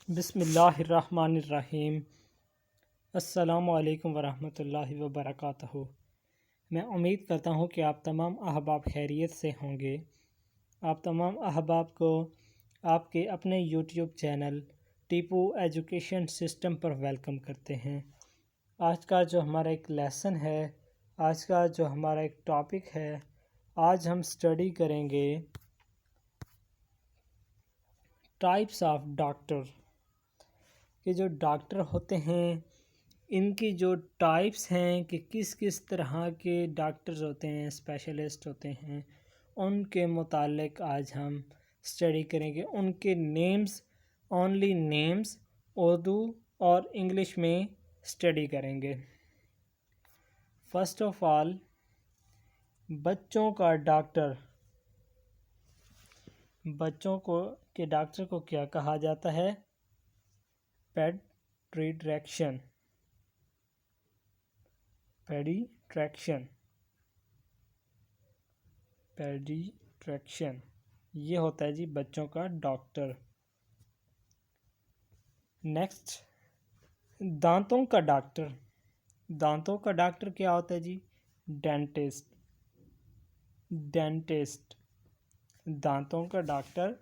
بسم اللہ الرحمن الرحیم۔ السلام علیکم ورحمۃ اللہ وبرکاتہ۔ میں امید کرتا ہوں کہ آپ تمام احباب خیریت سے ہوں گے۔ آپ تمام احباب کو آپ کے اپنے YouTube channel Tipu education system پر ویلکم کرتے ہیں۔ آج کا جو ہمارا ایک لیسن ہے، آج کا جو ہمارا ایک ٹاپک ہے، آج ہم سٹڈی کریں گے ٹائپس آف ڈاکٹر، کہ جو ڈاکٹر ہوتے ہیں ان کی جو ٹائپس ہیں کہ کس کس طرح کے ڈاکٹرز ہوتے ہیں، اسپیشلسٹ ہوتے ہیں، ان کے متعلق آج ہم سٹڈی کریں گے۔ ان کے نیمز، اونلی نیمز اردو اور انگلش میں سٹڈی کریں گے۔ فرسٹ آف آل، بچوں کا ڈاکٹر۔ بچوں کے ڈاکٹر کو کیا کہا جاتا ہے؟ پیڈیٹریشین۔ پیڈیٹریشین یہ ہوتا ہے جی بچوں کا ڈاکٹر۔ نیکسٹ، دانتوں کا ڈاکٹر۔ دانتوں کا ڈاکٹر کیا ہوتا ہے جی؟ ڈینٹسٹ۔ دانتوں کا ڈاکٹر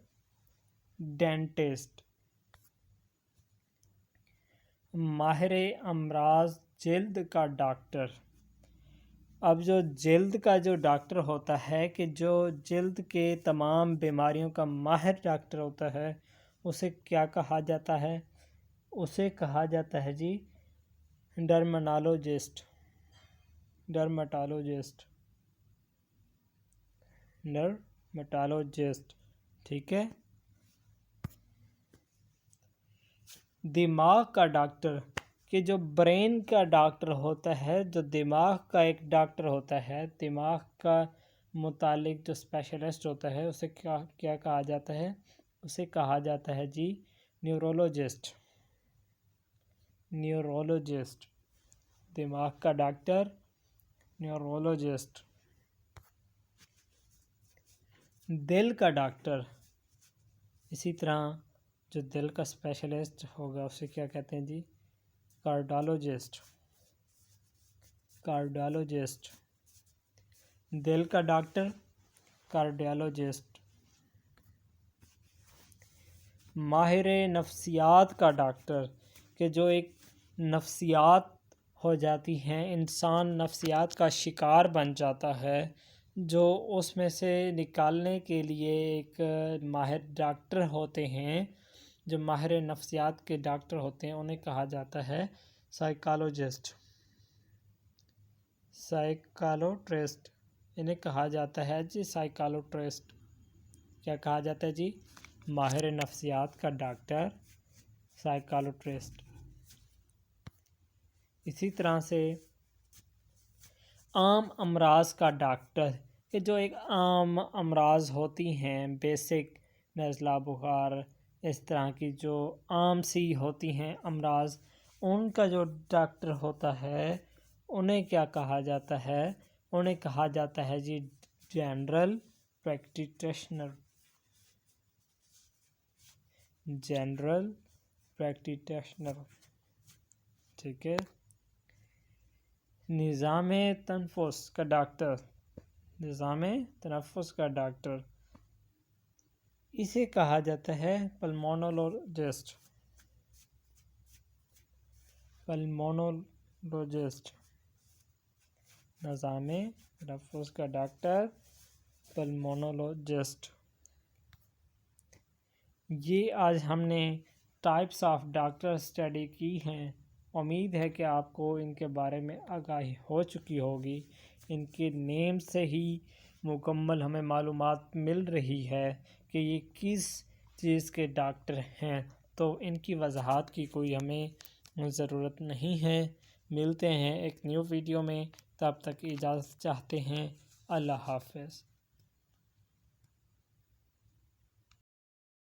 ڈینٹسٹ۔ ماہر امراض جلد کا ڈاکٹر۔ اب جو جلد کا جو ڈاکٹر ہوتا ہے، کہ جو جلد کے تمام بیماریوں کا ماہر ڈاکٹر ہوتا ہے، اسے کیا کہا جاتا ہے؟ اسے کہا جاتا ہے جی ڈرمٹالوجسٹ۔ ٹھیک ہے۔ دماغ کا ڈاکٹر، کہ جو برین کا ڈاکٹر ہوتا ہے، جو دماغ کا ایک ڈاکٹر ہوتا ہے، دماغ کا متعلق جو اسپیشلسٹ ہوتا ہے، اسے کیا کہا جاتا ہے؟ اسے کہا جاتا ہے جی نیورولوجسٹ۔ دماغ کا ڈاکٹر نیورولوجسٹ۔ دل کا ڈاکٹر، اسی طرح جو دل کا اسپیشلسٹ ہوگا اسے کیا کہتے ہیں جی؟ کارڈیالوجسٹ۔ دل کا ڈاکٹر کارڈیالوجسٹ۔ ماہر نفسیات کا ڈاکٹر، کہ جو ایک نفسیات ہو جاتی ہیں، انسان نفسیات کا شکار بن جاتا ہے، جو اس میں سے نکالنے کے لیے ایک ماہر ڈاکٹر ہوتے ہیں، جو ماہر نفسیات کے ڈاکٹر ہوتے ہیں، انہیں کہا جاتا ہے سائیکالوجسٹ۔ انہیں کہا جاتا ہے جی سائیکالوٹرسٹ۔ کیا کہا جاتا ہے جی؟ ماہر نفسیات کا ڈاکٹر سائیکالوٹرسٹ۔ اسی طرح سے عام امراض کا ڈاکٹر، کہ جو ایک عام امراض ہوتی ہیں، بیسک نزلہ بخار، اس طرح کی جو عام سی ہوتی ہیں امراض، ان کا جو ڈاکٹر ہوتا ہے انہیں کیا کہا جاتا ہے؟ انہیں کہا جاتا ہے جی جنرل پریکٹیشنر۔ ٹھیک ہے۔ نظام تنفس کا ڈاکٹر۔ اسے کہا جاتا ہے پلمونولوجسٹ۔ نظام تنفس کا ڈاکٹر پلمونولوجسٹ۔ یہ آج ہم نے ٹائپس آف ڈاکٹر سٹڈی کی ہیں۔ امید ہے کہ آپ کو ان کے بارے میں آگاہی ہو چکی ہوگی۔ ان کے نیم سے ہی مکمل ہمیں معلومات مل رہی ہے کہ یہ کس چیز کے ڈاکٹر ہیں، تو ان کی وضاحت کی کوئی ہمیں ضرورت نہیں ہے۔ ملتے ہیں ایک نیو ویڈیو میں، تب تک اجازت چاہتے ہیں۔ اللہ حافظ۔